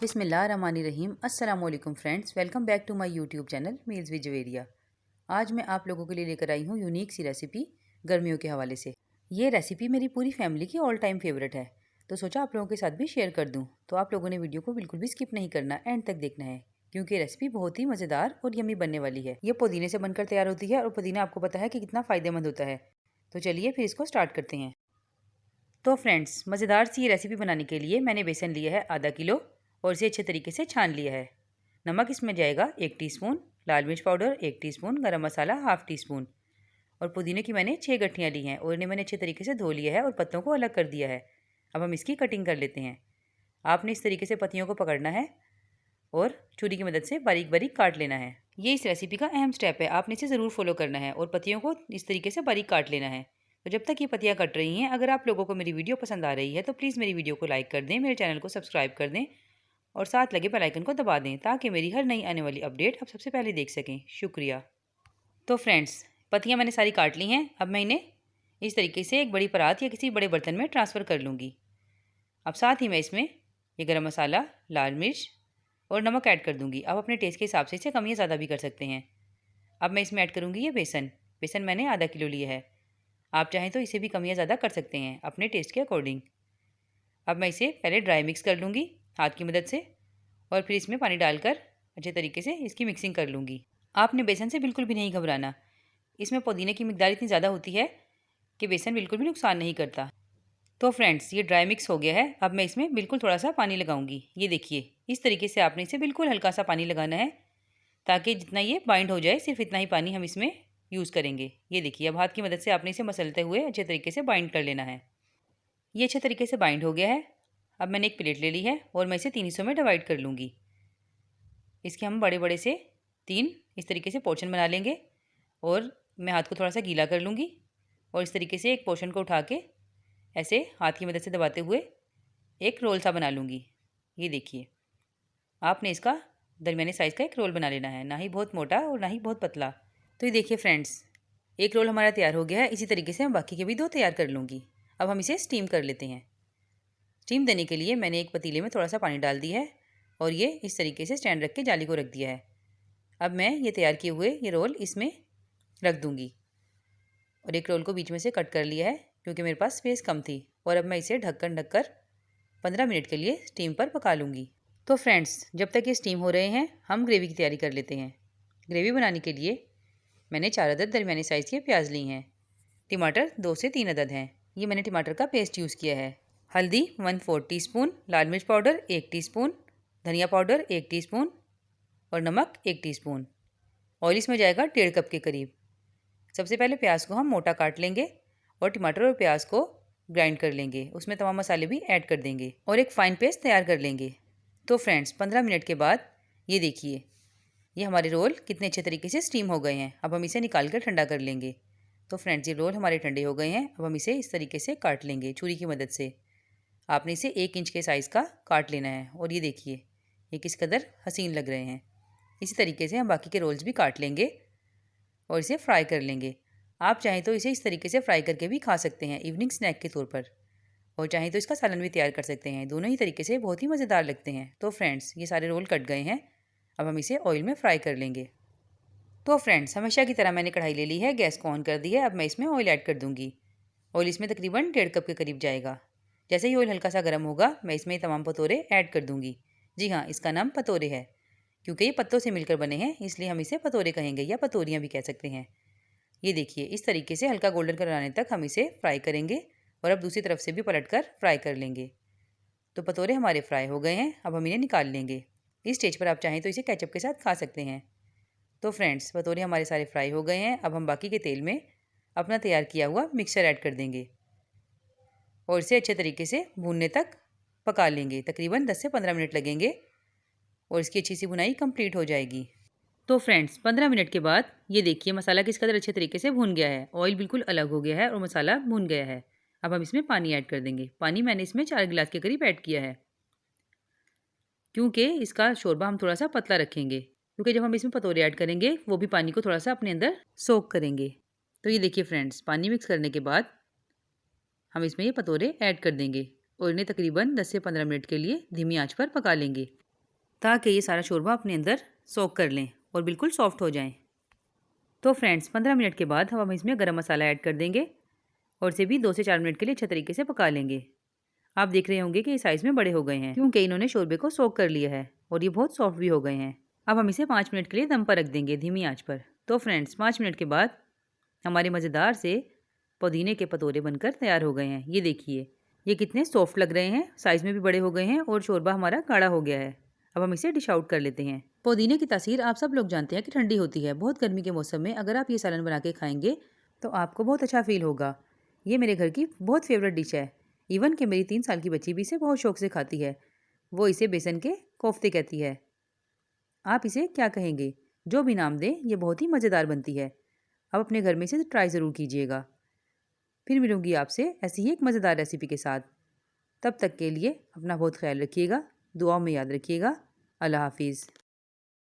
बिस्मिल्लाहिर्रहमानिर्रहीम। अस्सलामुअलैकुम friends, welcome back to my YouTube channel meals with Javeria. आज मैं आप लोगों के लिए लेकर आई हूँ यूनिक सी रेसिपी गर्मियों के हवाले से। ये रेसिपी मेरी पूरी फैमिली की ऑल टाइम फेवरेट है, तो सोचा आप लोगों के साथ भी शेयर कर दूँ। तो आप लोगों ने वीडियो को बिल्कुल भी स्किप नहीं करना, एंड तक देखना है, क्योंकि रेसिपी बहुत ही मज़ेदार और यम्मी बनने वाली है। ये पुदीने से बनकर तैयार होती है और पुदीना आपको पता है कि कितना फ़ायदेमंद होता है। तो चलिए फिर इसको स्टार्ट करते हैं। तो फ्रेंड्स, मज़ेदार सी ये रेसिपी बनाने के लिए मैंने बेसन लिया है आधा किलो और इसे अच्छे तरीके से छान लिया है। नमक इसमें जाएगा 1 टीस्पून, लाल मिर्च पाउडर 1 टीस्पून, गरम मसाला हाफ़ टी स्पून और पुदीने की मैंने 6 गठियाँ ली हैं और इन्हें मैंने अच्छे तरीके से धो लिया है और पत्तों को अलग कर दिया है। अब हम इसकी कटिंग कर लेते हैं। आपने इस तरीके से पत्तियों को पकड़ना है और छुरी की मदद से बारीक बारीक काट लेना है। ये इस रेसिपी का अहम स्टेप है, आपने इसे ज़रूर फॉलो करना है और पत्तियों को इस तरीके से बारीक काट लेना है। तो जब तक ये पत्तियाँ कट रही हैं, अगर आप लोगों को मेरी वीडियो पसंद आ रही है तो प्लीज़ मेरी वीडियो को लाइक कर दें, मेरे चैनल को सब्सक्राइब कर दें और साथ लगे बेल आइकन को दबा दें, ताकि मेरी हर नई आने वाली अपडेट आप सबसे पहले देख सकें। शुक्रिया। तो फ्रेंड्स, पत्तियाँ मैंने सारी काट ली हैं। अब मैं इन्हें इस तरीके से एक बड़ी परात या किसी बड़े बर्तन में ट्रांसफ़र कर लूँगी। अब साथ ही मैं इसमें ये गरम मसाला, लाल मिर्च और नमक ऐड कर दूँगी। आप अपने टेस्ट के हिसाब से इसे कम या ज़्यादा भी कर सकते हैं। अब मैं इसमें ऐड करूँगी ये बेसन। बेसन मैंने आधा किलो लिया है। आप चाहें तो इसे भी कम या ज़्यादा कर सकते हैं अपने टेस्ट के अकॉर्डिंग। अब मैं इसे पहले ड्राई मिक्स कर लूँगी हाथ की मदद से और फिर इसमें पानी डालकर अच्छे तरीके से इसकी मिक्सिंग कर लूँगी। आपने बेसन से बिल्कुल भी नहीं घबराना। इसमें पुदीने की मिकदार इतनी ज़्यादा होती है कि बेसन बिल्कुल भी नुकसान नहीं करता। तो फ्रेंड्स, ये ड्राई मिक्स हो गया है। अब मैं इसमें बिल्कुल थोड़ा सा पानी लगाऊंगी। ये देखिए, इस तरीके से आपने इसे बिल्कुल हल्का सा पानी लगाना है, ताकि जितना ये बाइंड हो जाए सिर्फ इतना ही पानी हम इसमें यूज़ करेंगे। ये देखिए, अब हाथ की मदद से आपने इसे मसलते हुए अच्छे तरीके से बाइंड कर लेना है। ये अच्छे तरीके से बाइंड हो गया है। अब मैंने एक प्लेट ले ली है और मैं इसे 3 हिस्सों में डिवाइड कर लूँगी। इसके हम बड़े बड़े से 3 इस तरीके से पोर्शन बना लेंगे और मैं हाथ को थोड़ा सा गीला कर लूँगी और इस तरीके से एक पोर्शन को उठा के ऐसे हाथ की मदद से दबाते हुए एक रोल सा बना लूँगी। ये देखिए, आपने इसका दरमियाने साइज़ का एक रोल बना लेना है, ना ही बहुत मोटा और ना ही बहुत पतला। तो ये देखिए फ्रेंड्स, एक रोल हमारा तैयार हो गया है। इसी तरीके से मैं बाकी के भी 2 तैयार कर लूँगी। अब हम इसे स्टीम कर लेते हैं। स्टीम देने के लिए मैंने एक पतीले में थोड़ा सा पानी डाल दिया है और ये इस तरीके से स्टैंड रख के जाली को रख दिया है। अब मैं ये तैयार किए हुए ये रोल इसमें रख दूँगी और एक रोल को बीच में से कट कर लिया है, क्योंकि मेरे पास स्पेस कम थी। और अब मैं इसे ढककर 15 मिनट के लिए स्टीम पर पका लूँगी। तो फ्रेंड्स, जब तक ये स्टीम हो रहे हैं, हम ग्रेवी की तैयारी कर लेते हैं। ग्रेवी बनाने के लिए मैंने 4 अदद दरमियाने साइज़ के प्याज ली हैं। टमाटर 2 से 3 अदद हैं। ये मैंने टमाटर का पेस्ट यूज़ किया है। हल्दी 1/4 टीस्पून, लाल मिर्च पाउडर 1 टीस्पून, धनिया पाउडर 1 टीस्पून और नमक 1 टीस्पून। ऑयल इसमें जाएगा 1.5 कप के करीब। सबसे पहले प्याज को हम मोटा काट लेंगे और टमाटर और प्याज को ग्राइंड कर लेंगे। उसमें तमाम मसाले भी ऐड कर देंगे और एक फ़ाइन पेस्ट तैयार कर लेंगे। तो फ्रेंड्स, 15 मिनट के बाद ये देखिए, ये हमारे रोल कितने अच्छे तरीके से स्टीम हो गए हैं। अब हम इसे निकाल कर ठंडा कर लेंगे। तो फ्रेंड्स, ये रोल हमारे ठंडे हो गए हैं। अब हम इसे इस तरीके से काट लेंगे छुरी की मदद से। आपने इसे 1 इंच के साइज़ का काट लेना है और ये देखिए, ये किस कदर हसीन लग रहे हैं। इसी तरीके से हम बाकी के रोल्स भी काट लेंगे और इसे फ्राई कर लेंगे। आप चाहें तो इसे इस तरीके से फ्राई करके भी खा सकते हैं इवनिंग स्नैक के तौर पर, और चाहें तो इसका सालन भी तैयार कर सकते हैं। दोनों ही तरीके से बहुत ही मज़ेदार लगते हैं। तो फ्रेंड्स, ये सारे रोल कट गए हैं। अब हम इसे ऑयल में फ्राई कर लेंगे। तो फ्रेंड्स, हमेशा की तरह मैंने कढ़ाई ले ली है, गैस को ऑन कर दी है। अब मैं इसमें ऑयल ऐड कर दूँगी। ऑयल इसमें तकरीबन 1.5 कप के करीब जाएगा। जैसे ही ऑयल हल्का सा गर्म होगा, मैं इसमें तमाम पतोरे ऐड कर दूँगी। जी हाँ, इसका नाम पतोरे है, क्योंकि ये पत्तों से मिलकर बने हैं, इसलिए हम इसे पतोरे कहेंगे या पतोरियाँ भी कह सकते हैं। ये देखिए, इस तरीके से हल्का गोल्डन कलर आने तक हम इसे फ्राई करेंगे और अब दूसरी तरफ से भी पलटकर फ्राई कर लेंगे। तो पतोरे हमारे फ्राई हो गए हैं। अब हम इन्हें निकाल लेंगे। इस स्टेज पर आप चाहें तो इसे केचप के साथ खा सकते हैं। तो फ्रेंड्स, पतोरे हमारे सारे फ्राई हो गए हैं। अब हम बाकी के तेल में अपना तैयार किया हुआ मिक्सचर ऐड कर देंगे और इसे अच्छे तरीके से भूनने तक पका लेंगे। तकरीबन 10 से 15 मिनट लगेंगे और इसकी अच्छी सी भुनाई कंप्लीट हो जाएगी। तो फ्रेंड्स, 15 मिनट के बाद ये देखिए, मसाला किस कदर अच्छे तरीके से भून गया है। ऑयल बिल्कुल अलग हो गया है और मसाला भून गया है। अब हम इसमें पानी ऐड कर देंगे। पानी मैंने इसमें 4 गिलास के करीब ऐड किया है, क्योंकि इसका शोरबा हम थोड़ा सा पतला रखेंगे, क्योंकि जब हम इसमें पतोरे ऐड करेंगे वो भी पानी को थोड़ा सा अपने अंदर सोक करेंगे। तो ये देखिए फ्रेंड्स, पानी मिक्स करने के बाद हम इसमें ये पतोरे ऐड कर देंगे और इन्हें तकरीबन 10 से 15 मिनट के लिए धीमी आंच पर पका लेंगे। ताकि ये सारा शोरबा अपने अंदर सोक कर लें और बिल्कुल सॉफ्ट हो जाएं। तो फ्रेंड्स 15 मिनट के बाद हम इसमें गरम मसाला ऐड कर देंगे और इसे भी 2 से 4 मिनट के लिए अच्छे तरीके से पका लेंगे। आप देख रहे होंगे कि ये साइज़ में बड़े हो गए हैं क्योंकि इन्होंने शोरबे को सोक कर लिया है और ये बहुत सॉफ्ट भी हो गए हैं। अब हम इसे 5 मिनट के लिए दम पर रख देंगे धीमी आंच पर। तो फ्रेंड्स 5 मिनट के बाद हमारे मज़ेदार से पुदीने के पतोरे बनकर तैयार हो गए हैं। ये देखिए ये कितने सॉफ्ट लग रहे हैं, साइज़ में भी बड़े हो गए हैं और शोरबा हमारा गाढ़ा हो गया है। अब हम इसे डिश आउट कर लेते हैं। पुदीने की तासीर आप सब लोग जानते हैं कि ठंडी होती है। बहुत गर्मी के मौसम में अगर आप ये सालन बना के खाएंगे तो आपको बहुत अच्छा फील होगा। ये मेरे घर की बहुत फेवरेट डिश है। इवन कि मेरी 3 साल की बच्ची भी इसे बहुत शौक से खाती है। वो इसे बेसन के कोफ्ते कहती है। आप इसे क्या कहेंगे? जो भी नाम दें, ये बहुत ही मज़ेदार बनती है। आप अपने घर में इसे ट्राई ज़रूर कीजिएगा। फिर मिलूंगी आपसे ऐसी ही एक मज़ेदार रेसिपी के साथ। तब तक के लिए अपना बहुत ख्याल रखिएगा, दुआओं में याद रखिएगा। अल्लाह हाफिज़।